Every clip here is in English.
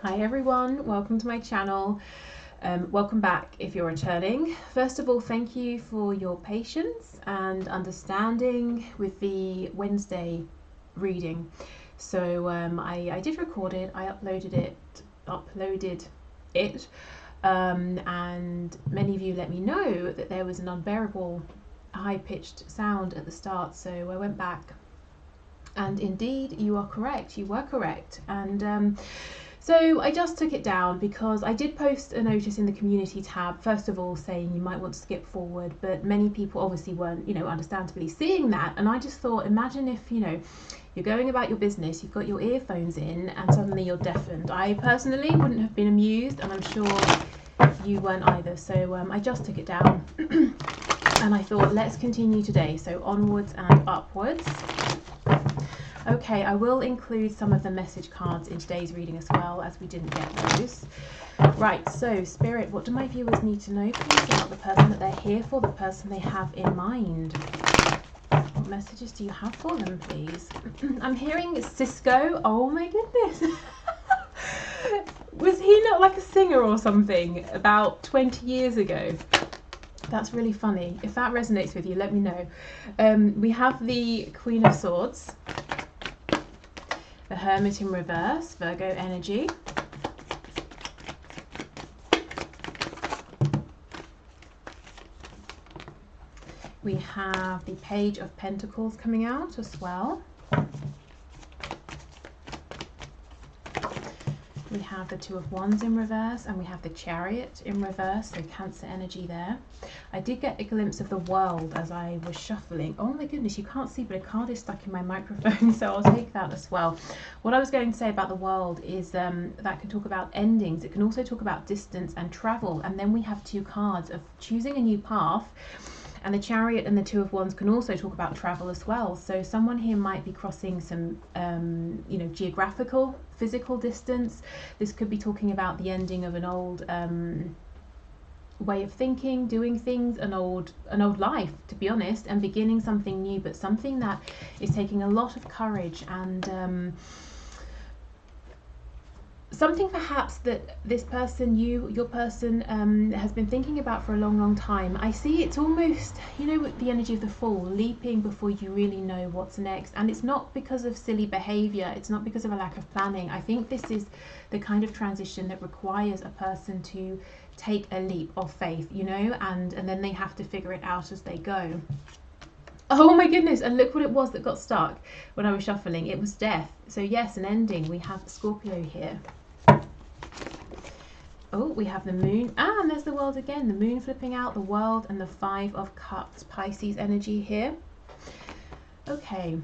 Hi everyone, welcome to my channel. Welcome back if you're returning. First of all, thank you for your patience and understanding with the Wednesday reading. So I did record it, I uploaded it, and many of you let me know that there was an unbearable high-pitched sound at the start, so I went back and indeed you are correct, you were correct. And so I just took it down because I did post a notice in the community tab, first of all saying you might want to skip forward, but many people obviously weren't, understandably seeing that. And I just thought, imagine if, you're going about your business, you've got your earphones in and suddenly you're deafened. I personally wouldn't have been amused, and I'm sure you weren't either. So I just took it down and I thought, let's continue today. So onwards and upwards. Okay, I will include some of the message cards in today's reading as well, as we didn't get those. Right, so Spirit, what do my viewers need to know, please, about the person that they're here for, the person they have in mind? What messages do you have for them, please? I'm hearing Cisco. Oh my goodness. Was he not like a singer or something about 20 years ago? That's really funny. If that resonates with you, let me know. We have the Queen of Swords. The Hermit in reverse, Virgo energy. We have the Page of Pentacles coming out as well. We have the Two of Wands in reverse, and we have the Chariot in reverse, so Cancer energy there. I did get a glimpse of the World as I was shuffling. Oh my goodness, you can't see, but a card is stuck in my microphone, so I'll take that as well. What I was going to say about the World is that can talk about endings. It can also talk about distance and travel. And then we have two cards of choosing a new path. And the Chariot and the Two of Wands can also talk about travel as well. So someone here might be crossing some, geographical, physical distance. This could be talking about the ending of an old way of thinking, doing things, an old life, to be honest, and beginning something new, but something that is taking a lot of courage and something perhaps that this person, your person, has been thinking about for a long time. I see it's almost, with the energy of the Fool, leaping before you really know what's next. And it's not because of silly behavior, it's not because of a lack of planning. I think this is the kind of transition that requires a person to take a leap of faith, and then they have to figure it out as they go. Oh my goodness, and look what it was that got stuck when I was shuffling. It was death. So yes, an ending. We have Scorpio here. Oh, we have the Moon. And there's the World again. The Moon flipping out, the World, and the Five of Cups. Pisces energy here. Okay.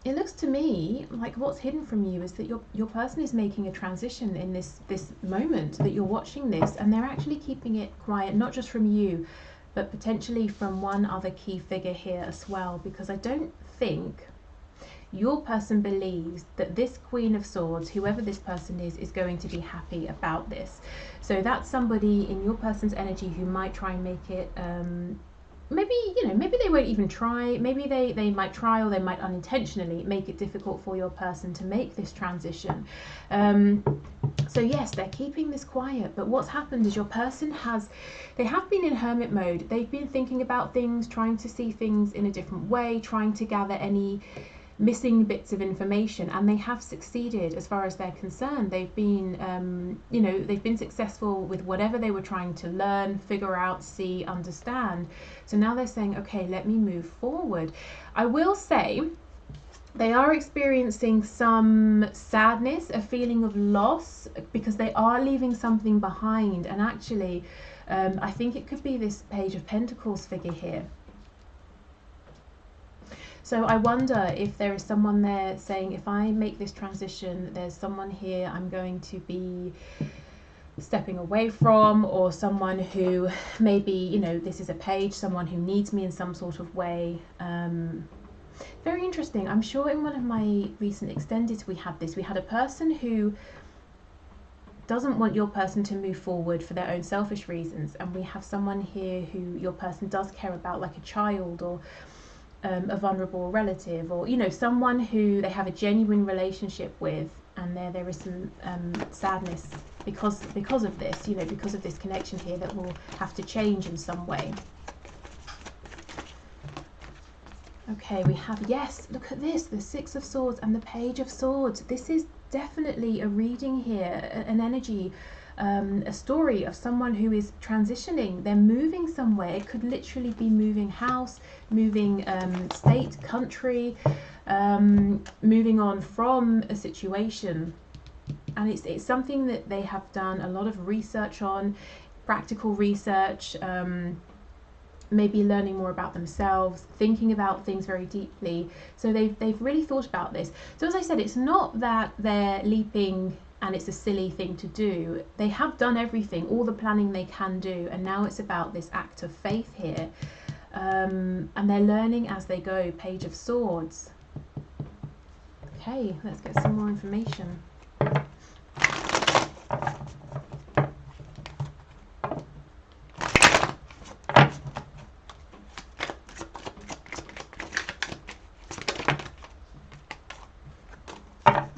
It looks to me like what's hidden from you is that your person is making a transition in this moment that you're watching this, and they're actually keeping it quiet, not just from you, but potentially from one other key figure here as well, because I don't think your person believes that this Queen of Swords, whoever this person is going to be happy about this. So that's somebody in your person's energy who might try and make it, maybe they won't even try. Maybe they might try, or they might unintentionally make it difficult for your person to make this transition. So yes, they're keeping this quiet, but what's happened is your person they have been in hermit mode. They've been thinking about things, trying to see things in a different way, trying to gather any missing bits of information, and they have succeeded as far as they're concerned. They've been they've been successful with whatever they were trying to learn, figure out, see, understand. So now they're saying, okay, let me move forward. I will say they are experiencing some sadness, a feeling of loss, because they are leaving something behind. And actually I think it could be this Page of Pentacles figure here. So I wonder if there is someone there saying, if I make this transition, there's someone here I'm going to be stepping away from, or someone who maybe, this is a page, someone who needs me in some sort of way. Very interesting. I'm sure in one of my recent extendeds we had a person who doesn't want your person to move forward for their own selfish reasons, and we have someone here who your person does care about, like a child, or a vulnerable relative, or someone who they have a genuine relationship with, and there is some sadness because of this, you know, because of this connection here that will have to change in some way. Okay, we have, yes, look at this, the Six of Swords and the Page of Swords. This is definitely a reading here, an energy, a story of someone who is transitioning. They're moving somewhere. It could literally be moving house, moving state, country, moving on from a situation. And it's something that they have done a lot of research on, practical research, maybe learning more about themselves, thinking about things very deeply. So they've really thought about this. So as I said, it's not that they're leaping and it's a silly thing to do. They have done everything, all the planning they can do, and now it's about this act of faith here. And they're learning as they go. Page of Swords. Okay, let's get some more information.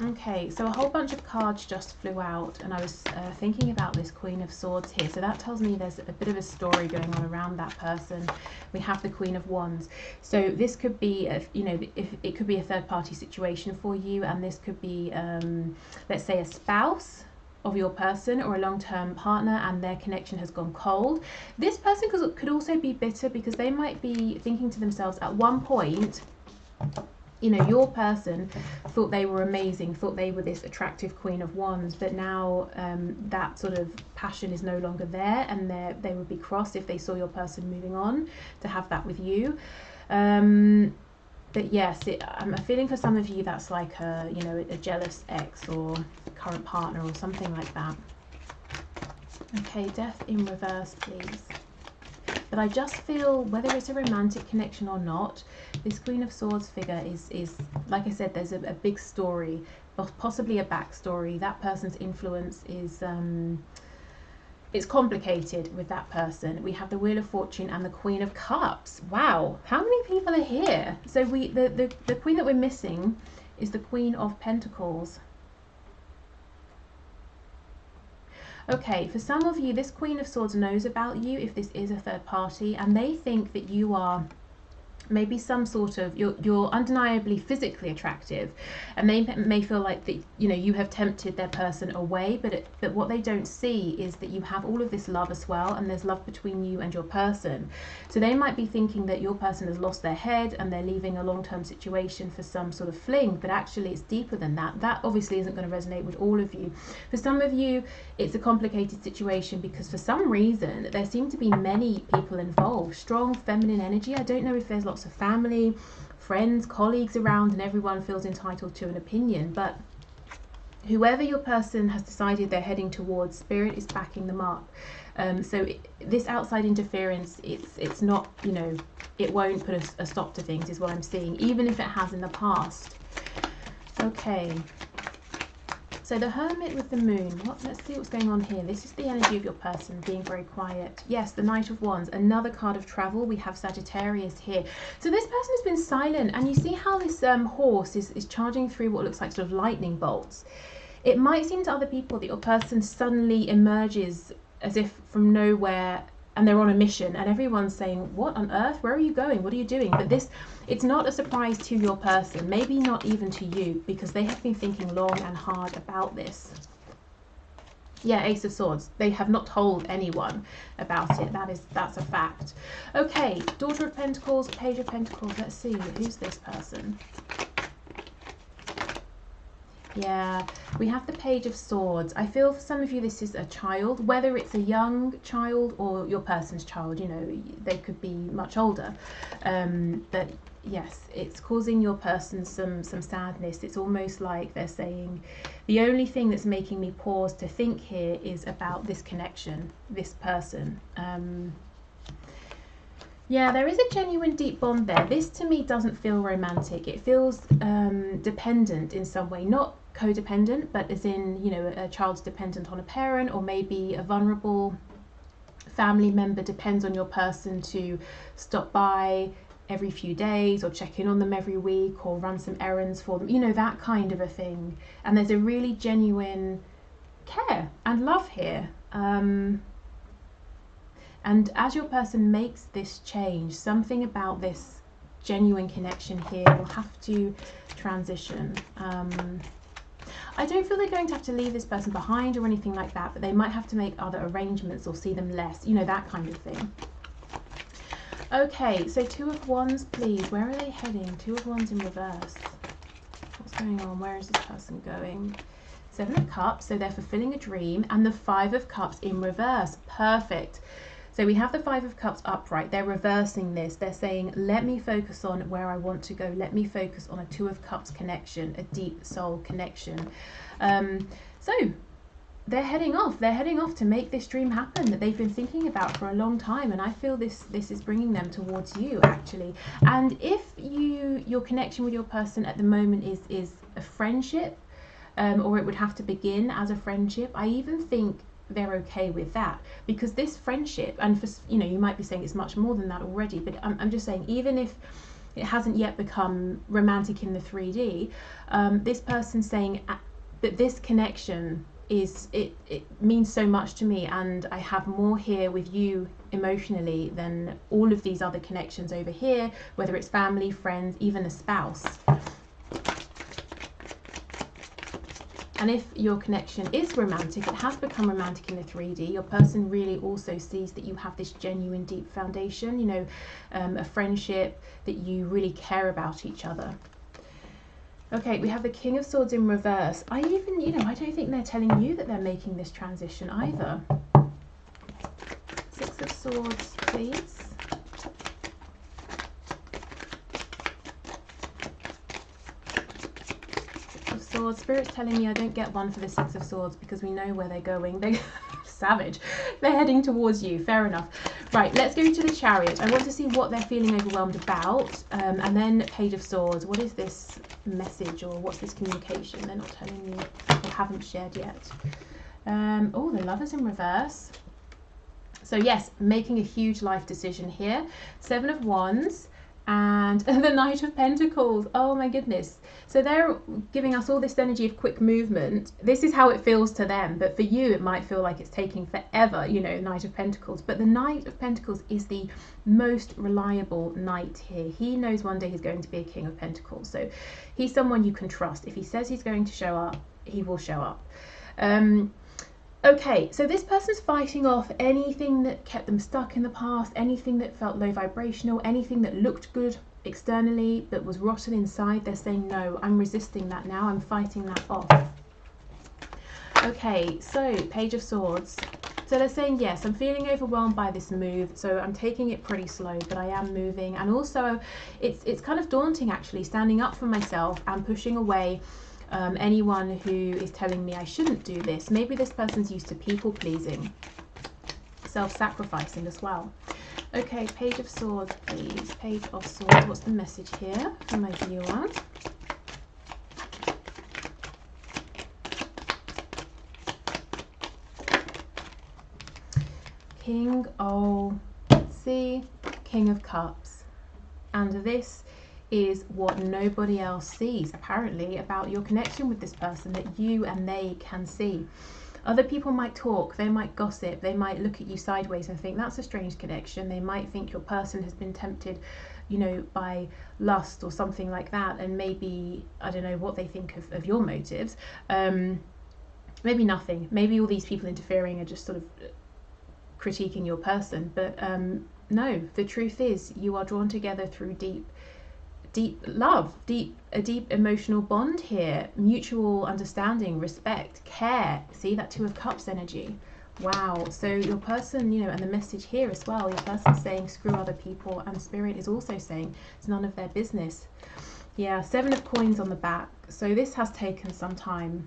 Okay, so a whole bunch of cards just flew out, and I was thinking about this Queen of Swords here. So that tells me there's a bit of a story going on around that person. We have the Queen of Wands. So this could be, you know, if it could be a third-party situation for you, and this could be, let's say, a spouse of your person or a long-term partner, and their connection has gone cold. This person could also be bitter because they might be thinking to themselves at one point, you know, your person thought they were amazing, thought they were this attractive Queen of Wands, but now that sort of passion is no longer there, and they would be cross if they saw your person moving on to have that with you. But yes, I'm feeling for some of you that's like a, you know, a jealous ex or current partner or something like that. Okay, Death in reverse, please. But I just feel, whether it's a romantic connection or not, this Queen of Swords figure is like I said, there's a big story, possibly a backstory. That person's influence is it's complicated with that person. We have the Wheel of Fortune and the Queen of Cups. Wow, how many people are here? So the queen that we're missing is the Queen of Pentacles. Okay, for some of you, this Queen of Swords knows about you if this is a third party, and they think that you are maybe some sort of, you're undeniably physically attractive, and they may feel like that, you know, you have tempted their person away, but what they don't see is that you have all of this love as well, and there's love between you and your person. So they might be thinking that your person has lost their head and they're leaving a long-term situation for some sort of fling, but actually it's deeper than that. That obviously isn't going to resonate with all of you. For some of you, it's a complicated situation because for some reason there seem to be many people involved, strong feminine energy. I don't know if there's lots of family, friends, colleagues around, and everyone feels entitled to an opinion, but whoever your person has decided they're heading towards, Spirit is backing them up. So this outside interference, it's not, you know, it won't put a stop to things, is what I'm seeing, even if it has in the past. Okay. So the Hermit with the Moon, let's see what's going on here. This is the energy of your person being very quiet. Yes, the Knight of Wands, another card of travel. We have Sagittarius here. So this person has been silent, and you see how this horse is charging through what looks like sort of lightning bolts. It might seem to other people that your person suddenly emerges as if from nowhere, and they're on a mission, and everyone's saying, what on earth, where are you going, what are you doing? But it's not a surprise to your person, maybe not even to you, because they have been thinking long and hard about this. Yeah, Ace of Swords. They have not told anyone about it. That's a fact. Okay, Daughter of Pentacles, Page of Pentacles. Let's see, who's this person? Yeah, we have the Page of Swords. I feel for some of you this is a child, whether it's a young child or your person's child, you know, they could be much older. But yes, it's causing your person some sadness. It's almost like they're saying, the only thing that's making me pause to think here is about this connection, this person. Yeah, there is a genuine deep bond there. This to me doesn't feel romantic. It feels dependent in some way, not codependent, but as in, you know, a child's dependent on a parent, or maybe a vulnerable family member depends on your person to stop by every few days, or check in on them every week, or run some errands for them, you know, that kind of a thing. And there's a really genuine care and love here. And as your person makes this change, something about this genuine connection here will have to transition. I don't feel they're going to have to leave this person behind or anything like that, but they might have to make other arrangements or see them less, you know, that kind of thing. Okay, so Two of Wands, please. Where are they heading? Two of Wands in reverse. What's going on? Where is this person going? Seven of Cups, so they're fulfilling a dream, and the Five of Cups in reverse. Perfect. So we have the Five of Cups upright. They're reversing this. They're saying, let me focus on where I want to go. Let me focus on a Two of Cups connection, a deep soul connection. So they're heading off. They're heading off to make this dream happen that they've been thinking about for a long time. And I feel this is bringing them towards you, actually. And if your connection with your person at the moment is a friendship, or it would have to begin as a friendship, I even think they're okay with that, because this friendship, and for, you know, you might be saying it's much more than that already, but I'm just saying, even if it hasn't yet become romantic in the 3D, this person's saying that this connection is, it means so much to me, and I have more here with you emotionally than all of these other connections over here, whether it's family, friends, even a spouse. And if your connection is romantic, it has become romantic in the 3D, your person really also sees that you have this genuine deep foundation, you know, a friendship, that you really care about each other. Okay, we have the King of Swords in reverse. I even, you know, I don't think they're telling you that they're making this transition either. Six of Swords, please. Swords. Spirit's telling me I don't get one for the Six of Swords because we know where they're going. They're savage. They're heading towards you. Fair enough. Right, let's go to the Chariot. I want to see what they're feeling overwhelmed about. And then Page of Swords. What is this message, or what's this communication? They're not telling you, or haven't shared yet. Oh, the Lovers in reverse. So yes, making a huge life decision here. Seven of Wands. And the Knight of Pentacles. Oh my goodness. So they're giving us all this energy of quick movement. This is how it feels to them, but for you it might feel like it's taking forever, you know, Knight of Pentacles. But the Knight of Pentacles is the most reliable knight here. He knows one day he's going to be a King of Pentacles. So he's someone you can trust. If he says he's going to show up, he will show up. Okay, so this person's fighting off anything that kept them stuck in the past, anything that felt low vibrational, anything that looked good externally but was rotten inside. They're saying, no, I'm resisting that now, I'm fighting that off. Okay, so Page of Swords. So they're saying, yes, I'm feeling overwhelmed by this move, so I'm taking it pretty slow, but I am moving. And also, it's kind of daunting, actually, standing up for myself and pushing away anyone who is telling me I shouldn't do this. Maybe this person's used to people pleasing, self-sacrificing as well. Okay, Page of Swords, please. Page of Swords. What's the message here for my viewer? King of, see, King of Cups. And this is what nobody else sees, apparently, about your connection with this person, that you and they can see. Other people might talk, they might gossip, they might look at you sideways and think that's a strange connection. They might think your person has been tempted, you know, by lust or something like that, and maybe, I don't know what they think of your motives. Maybe nothing. Maybe all these people interfering are just sort of critiquing your person. But no, the truth is you are drawn together through deep love, a deep emotional bond here, mutual understanding, respect, care. See that Two of Cups energy. Wow. So your person, you know, and the message here as well, your person's saying screw other people, and Spirit is also saying it's none of their business. Yeah, Seven of Coins on the back. So this has taken some time.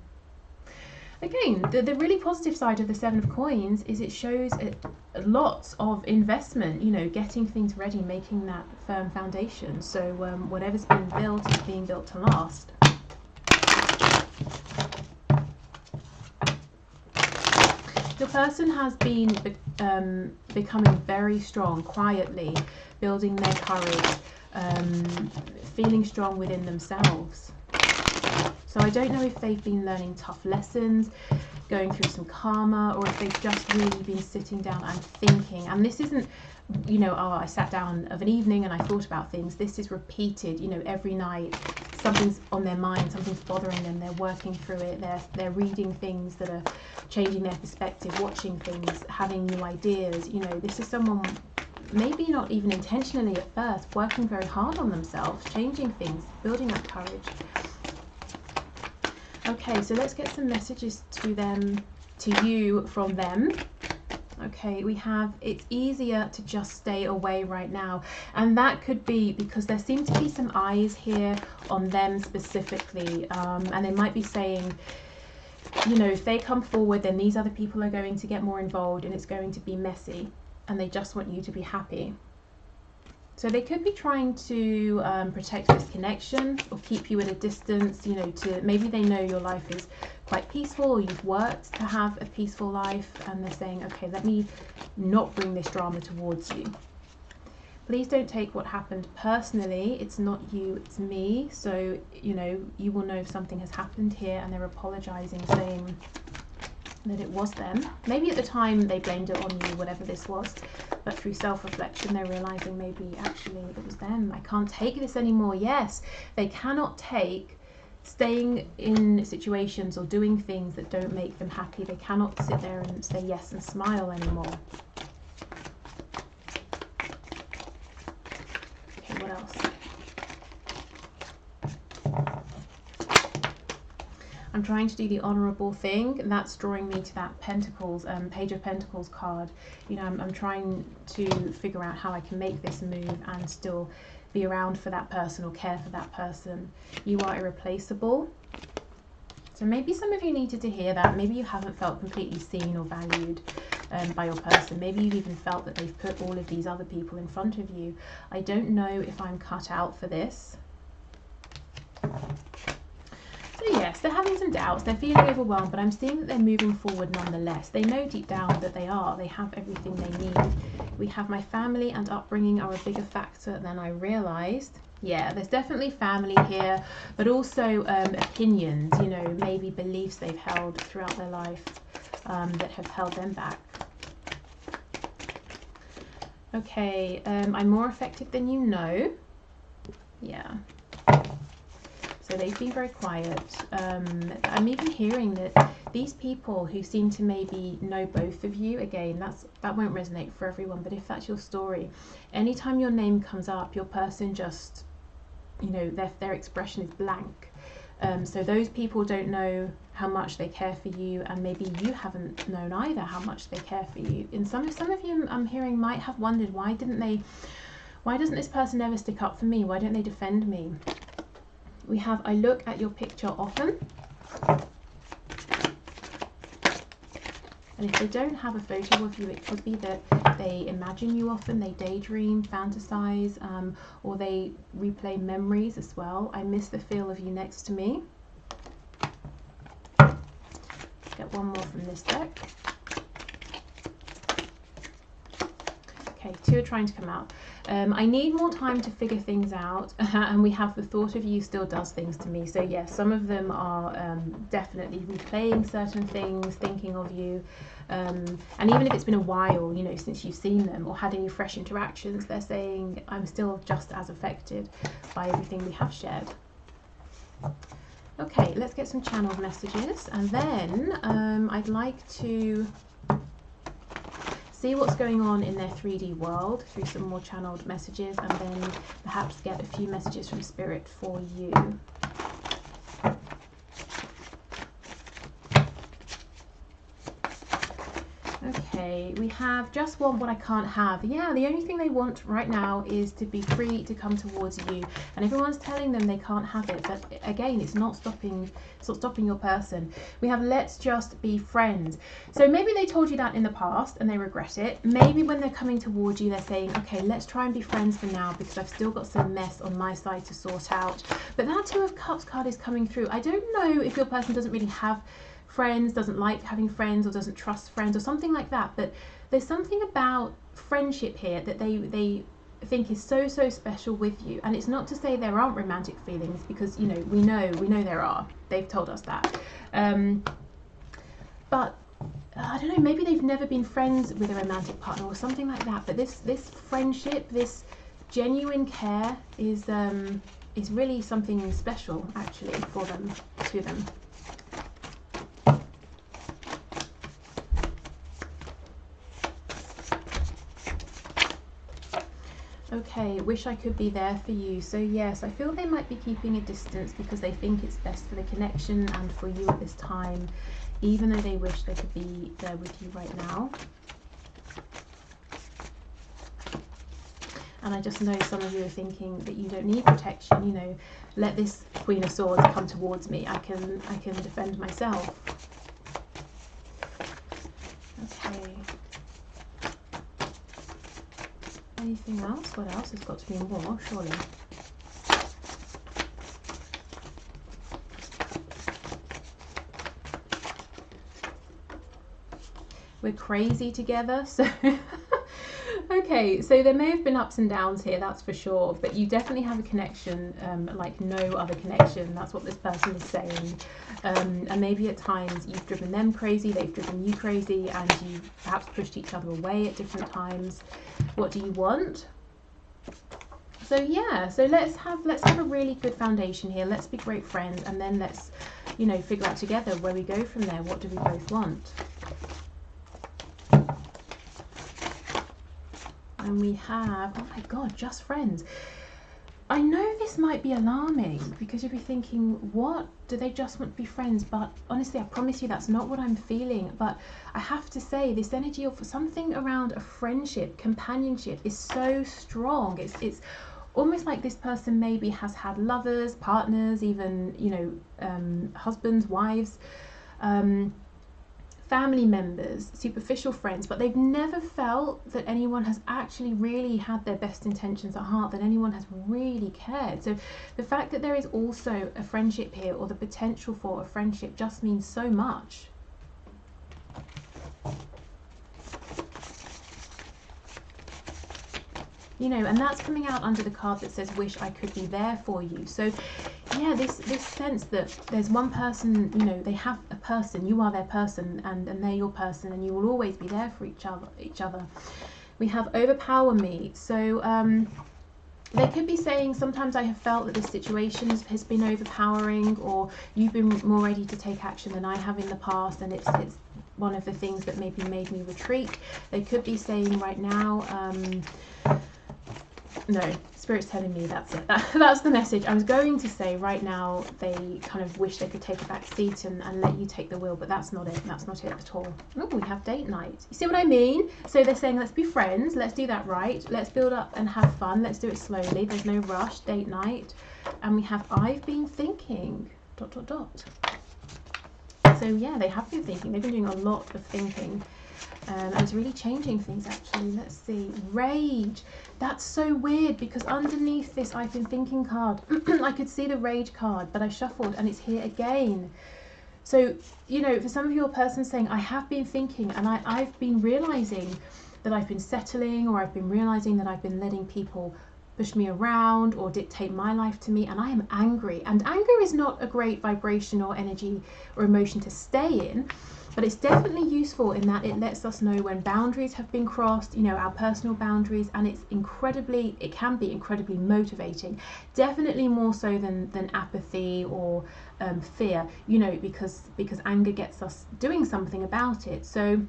Again, the really positive side of the Seven of Coins is it shows lots of investment, you know, getting things ready, making that firm foundation. So whatever's being built is being built to last. Your person has been becoming very strong quietly, building their courage, feeling strong within themselves. So I don't know if they've been learning tough lessons, going through some karma, or if they've just really been sitting down and thinking. And this isn't, you know, oh, I sat down of an evening and I thought about things. This is repeated, you know, every night. Something's on their mind, something's bothering them, they're working through it, they're reading things that are changing their perspective, watching things, having new ideas. You know, this is someone, maybe not even intentionally at first, working very hard on themselves, changing things, building up courage. Okay, so let's get some messages to them, to you from them. Okay, we have, it's easier to just stay away right now. And that could be because there seem to be some eyes here on them specifically. And they might be saying, you know, if they come forward, then these other people are going to get more involved and it's going to be messy. And they just want you to be happy. So they could be trying to protect this connection or keep you at a distance, you know, to maybe they know your life is quite peaceful or you've worked to have a peaceful life and they're saying, okay, let me not bring this drama towards you. Please don't take what happened personally. It's not you, it's me. So, you know, you will know if something has happened here and they're apologizing, saying that it was them. Maybe at the time they blamed it on you, whatever this was, but through self-reflection they're realizing maybe actually it was them. I can't take this anymore. Yes, they cannot take staying in situations or doing things that don't make them happy. They cannot sit there and say yes and smile anymore. Okay, what else? I'm trying to do the honourable thing. That's drawing me to that Pentacles, Page of Pentacles card. You know, I'm trying to figure out how I can make this move and still be around for that person or care for that person. You are irreplaceable. So maybe some of you needed to hear that. Maybe you haven't felt completely seen or valued by your person. Maybe you've even felt that they've put all of these other people in front of you. I don't know if I'm cut out for this. So yes, they're having some doubts, they're feeling overwhelmed, but I'm seeing that they're moving forward nonetheless. They know deep down that they have everything they need. We have my family and upbringing are a bigger factor than I realised. Yeah, there's definitely family here, but also opinions, you know, maybe beliefs they've held throughout their life that have held them back. Okay, I'm more effective than you know. Yeah. So they've been very quiet. I'm even hearing that these people who seem to maybe know both of you, again, that won't resonate for everyone, but if that's your story, anytime your name comes up, your person just, you know, their expression is blank. So those people don't know how much they care for you, and maybe you haven't known either how much they care for you. And some of you I'm hearing might have wondered, why doesn't this person ever stick up for me? Why don't they defend me? We have, I look at your picture often. And if they don't have a photo of you, it could be that they imagine you often, they daydream, fantasize, or they replay memories as well. I miss the feel of you next to me. Let's get one more from this deck. Okay, two are trying to come out. I need more time to figure things out, and we have the thought of you still does things to me. So yes, some of them are definitely replaying certain things, thinking of you, and even if it's been a while, you know, since you've seen them or had any fresh interactions, they're saying I'm still just as affected by everything we have shared. Okay, let's get some channeled messages, and then I'd like to see what's going on in their 3D world through some more channeled messages, and then perhaps get a few messages from Spirit for you. Okay, we have just want what I can't have. Yeah, the only thing they want right now is to be free to come towards you, and everyone's telling them they can't have it, but again, it's not stopping your person. We have let's just be friends. So maybe they told you that in the past and they regret it. Maybe when they're coming towards you, they're saying, okay, let's try and be friends for now because I've still got some mess on my side to sort out. But that Two of Cups card is coming through. I don't know if your person doesn't really have friends, doesn't like having friends, or doesn't trust friends or something like that, but there's something about friendship here that they think is so special with you. And it's not to say there aren't romantic feelings, because you know we know there are. They've told us that. But I don't know, maybe they've never been friends with a romantic partner or something like that. But this friendship, this genuine care is really something special actually for them, to them. Okay, wish I could be there for you. So yes, I feel they might be keeping a distance because they think it's best for the connection and for you at this time, even though they wish they could be there with you right now. And I just know some of you are thinking that you don't need protection, you know, let this Queen of Swords come towards me. I can defend myself. Okay. Anything else? What else has got to be more, surely? We're crazy together, so okay, so there may have been ups and downs here, that's for sure, but you definitely have a connection like no other connection. That's what this person is saying. And maybe at times you've driven them crazy, they've driven you crazy, and you've perhaps pushed each other away at different times. What do you want? So yeah, so let's have a really good foundation here. Let's be great friends, and then let's, you know, figure out together where we go from there. What do we both want? And we have, oh my God, just friends. I know this might be alarming because you'll be thinking, what? Do they just want to be friends? But honestly, I promise you that's not what I'm feeling. But I have to say, this energy of something around a friendship, companionship is so strong. It's almost like this person maybe has had lovers, partners, even, you know, husbands, wives, family members, superficial friends, but they've never felt that anyone has actually really had their best intentions at heart, that anyone has really cared. So the fact that there is also a friendship here, or the potential for a friendship, just means so much. You know, and that's coming out under the card that says wish I could be there for you. So yeah, this sense that there's one person, you know, they have a person, you are their person, and they're your person, and you will always be there for each other. We have overpower me. So they could be saying, sometimes I have felt that this situation has been overpowering, or you've been more ready to take action than I have in the past, and it's one of the things that maybe made me retreat. They could be saying right now, no, Spirit's telling me that's it. That's the message. I was going to say right now they kind of wish they could take a back seat and let you take the wheel, but that's not it. That's not it at all. Oh, we have date night. You see what I mean? So they're saying, let's be friends. Let's do that right. Let's build up and have fun. Let's do it slowly. There's no rush. Date night. And we have, I've been thinking, ... So yeah, they have been thinking. They've been doing a lot of thinking. And it's really changing things actually. Let's see. Rage. That's so weird because underneath this I've been thinking card, I could see the rage card, but I shuffled and it's here again. So, you know, for some of your person saying, I have been thinking, and I've been realizing that I've been settling, or I've been realizing that I've been letting people push me around or dictate my life to me, and I am angry. And anger is not a great vibration or energy or emotion to stay in. But it's definitely useful in that it lets us know when boundaries have been crossed, you know, our personal boundaries, and it can be incredibly motivating, definitely more so than apathy or fear, you know, because anger gets us doing something about it. So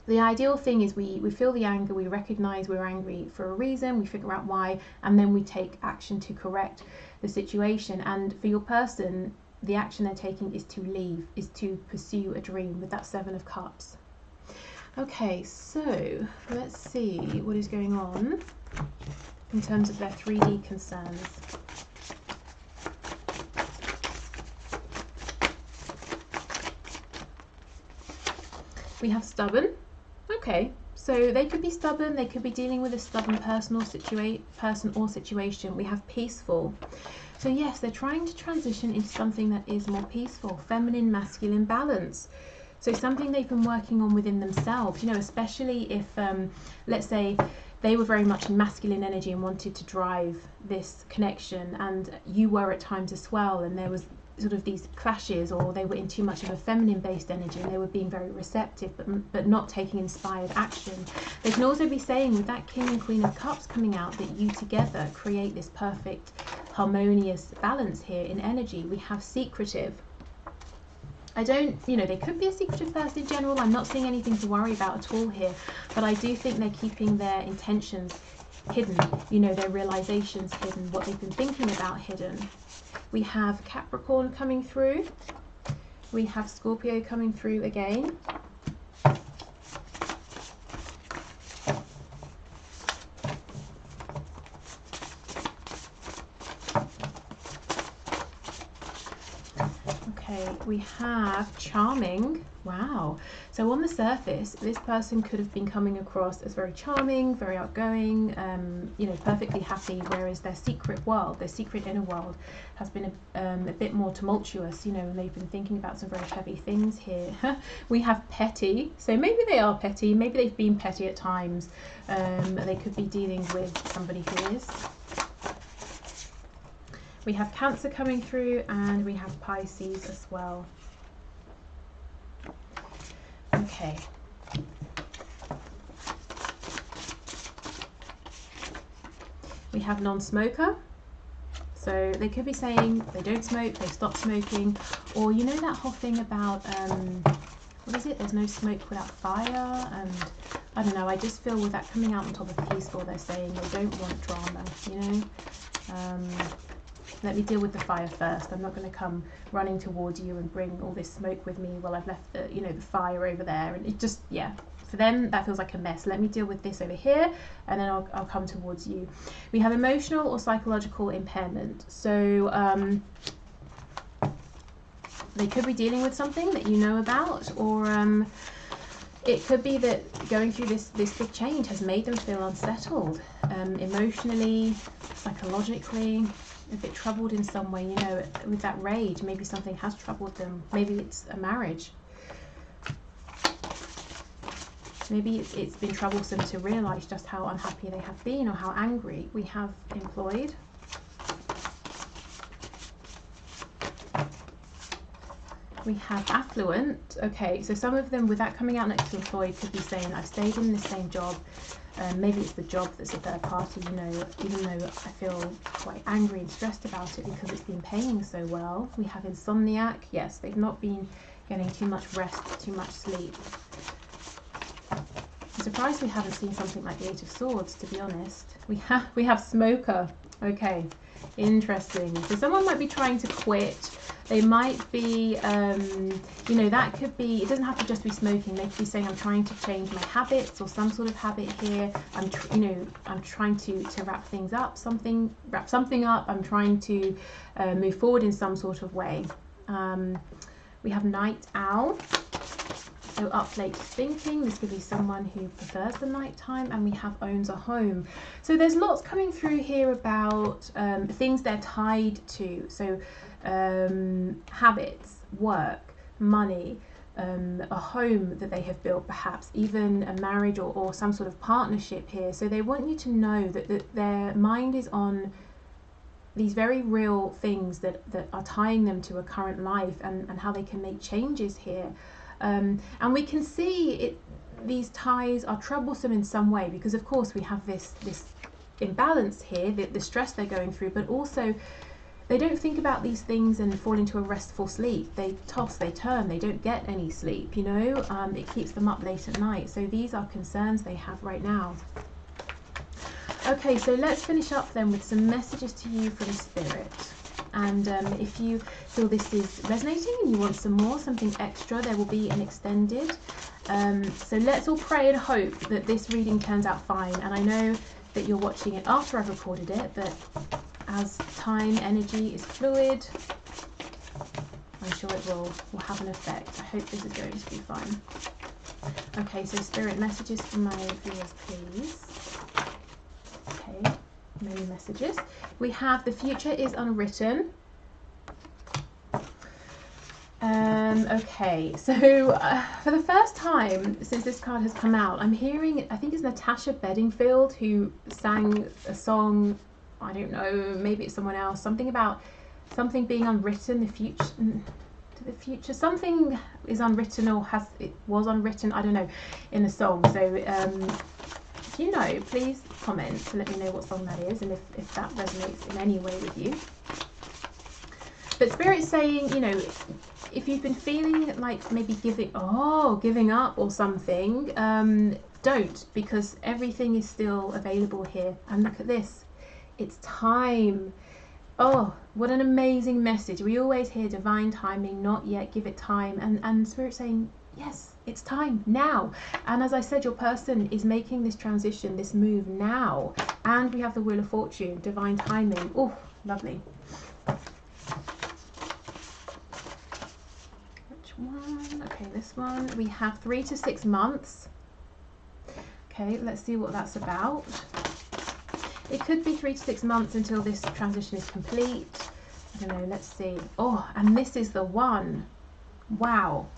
the ideal thing is we feel the anger, we recognize we're angry for a reason, we figure out why, and then we take action to correct the situation. And for your person, the action they're taking is to leave, is to pursue a dream with that Seven of Cups. Okay, so let's see what is going on in terms of their 3D concerns. We have stubborn. Okay, so they could be stubborn, they could be dealing with a stubborn person or situation. We have peaceful. So yes, they're trying to transition into something that is more peaceful, feminine, masculine balance. So something they've been working on within themselves, you know, especially if, let's say, they were very much in masculine energy and wanted to drive this connection, and you were at times as well, and there was sort of these clashes, or they were in too much of a feminine based energy and they were being very receptive but not taking inspired action. They can also be saying, with that King and Queen of Cups coming out, that you together create this perfect harmonious balance here in energy. We have secretive. I don't, you know, they could be a secretive person in general. I'm not seeing anything to worry about at all here, but I do think they're keeping their intentions hidden, you know, their realizations hidden, what they've been thinking about hidden. We have Capricorn coming through. We have Scorpio coming through again. Okay, we have Charming. Wow. So on the surface, this person could have been coming across as very charming, very outgoing, you know, perfectly happy, whereas their secret world, their secret inner world has been a bit more tumultuous, you know, and they've been thinking about some very heavy things here. We have Petty. So maybe they are petty, maybe they've been petty at times. They could be dealing with somebody who is. We have Cancer coming through, and we have Pisces as well. Okay. We have non-smoker. So they could be saying they don't smoke, they stop smoking, or you know that whole thing about, what is it? There's no smoke without fire, and I don't know, I just feel with that coming out on top of peaceful, they're saying they don't want drama, you know. Let me deal with the fire first. I'm not going to come running towards you and bring all this smoke with me while I've left the, you know, the fire over there. And it just, yeah, for them that feels like a mess. Let me deal with this over here, and then I'll come towards you. We have emotional or psychological impairment. So they could be dealing with something that you know about, or it could be that going through this big change has made them feel unsettled, emotionally, psychologically, a bit troubled in some way, you know, with that rage. Maybe something has troubled them. Maybe it's a marriage. Maybe it's been troublesome to realise just how unhappy they have been, or how angry. We have employed. We have affluent. Okay, so some of them with that coming out next to employed could be saying, I've stayed in the same job. Maybe it's the job that's a third party, you know, even though I feel quite angry and stressed about it because it's been paying so well. We have insomniac. Yes, they've not been getting too much rest, too much sleep. I'm surprised we haven't seen something like the Eight of Swords, to be honest. We have smoker. Okay, interesting. So someone might be trying to quit. They might be, you know, that could be, it doesn't have to just be smoking. They could be saying, I'm trying to change my habits, or some sort of habit here. I'm trying to wrap things up, wrap something up. I'm trying to move forward in some sort of way. We have night owl. So up late thinking, this could be someone who prefers the night time, and we have owns a home. So there's lots coming through here about things they're tied to. So habits, work, money, a home that they have built, perhaps even a marriage or some sort of partnership here. So they want you to know that their mind is on these very real things that are tying them to a current life, and how they can make changes here. And we can see these ties are troublesome in some way, because of course we have this imbalance here, the stress they're going through, but also they don't think about these things and fall into a restful sleep. They toss, they turn, they don't get any sleep, you know. It keeps them up late at night. So these are concerns they have right now. Okay, so let's finish up then with some messages to you from Spirit. And if you feel this is resonating and you want some more, something extra, there will be an extended. So let's all pray and hope that this reading turns out fine. And I know that you're watching it after I've recorded it, but as time, energy is fluid, I'm sure it will have an effect. I hope this is going to be fine. Okay, so Spirit, messages for my viewers, please. Okay, many messages. We have the future is unwritten. Okay, so for the first time since this card has come out, I'm hearing, I think it's Natasha Bedingfield who sang a song, I don't know, maybe it's someone else, something about something being unwritten, the future, something is unwritten or it was unwritten, I don't know, in the song. So if you know, please comment to let me know what song that is and if that resonates in any way with you. But Spirit's saying, you know, if you've been feeling like maybe giving up or something, don't, because everything is still available here. And look at this, it's time. Oh, what an amazing message. We always hear divine timing, not yet, give it time. And Spirit's saying, yes, it's time now. And as I said, your person is making this transition, this move now. And we have the Wheel of Fortune, divine timing. Oh, lovely. One, okay, this one, we have 3 to 6 months. Okay, let's see what that's about. It could be 3 to 6 months until this transition is complete. I don't know, let's see. Oh, and this is the one. Wow.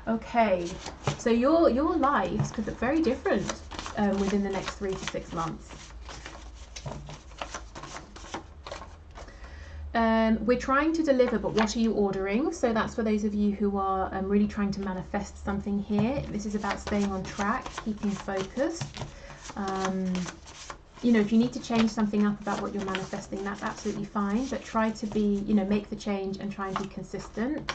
Okay, so your lives could look very different within the next 3 to 6 months. We're trying to deliver, but what are you ordering? So that's for those of you who are really trying to manifest something here. This is about staying on track, keeping focused. You know, if you need to change something up about what you're manifesting, that's absolutely fine, but try to be, you know, make the change and try and be consistent.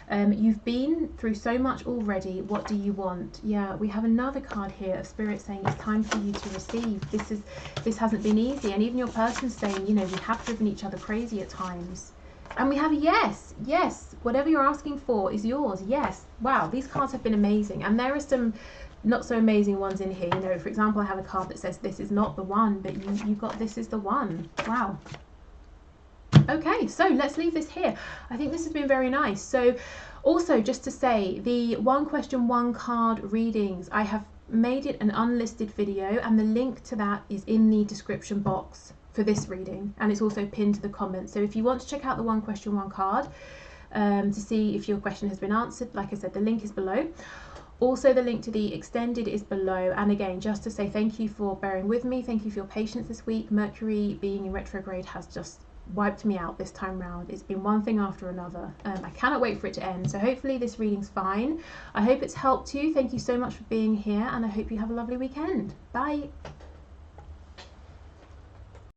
You've been through so much already. What do you want? Yeah, we have another card here of Spirit saying it's time for you to receive. This hasn't been easy, and even your person saying, you know, we have driven each other crazy at times. And we have yes, yes, whatever you're asking for is yours. Yes. Wow, these cards have been amazing, and there are some not so amazing ones in here. You know, for example, I have a card that says this is not the one, but you got this is the one. Wow. Okay, so let's leave this here. I think this has been very nice. So also just to say, the 1 question 1 card readings, I have made it an unlisted video, and the link to that is in the description box for this reading, and it's also pinned to the comments. So if you want to check out the 1 question 1 card to see if your question has been answered, like I said, the link is below. Also, the link to the extended is below. And again, just to say thank you for bearing with me. Thank you for your patience this week. Mercury being in retrograde has just wiped me out this time round. It's been one thing after another. I cannot wait for it to end. So hopefully this reading's fine. I hope it's helped you. Thank you so much for being here, and I hope you have a lovely weekend. Bye.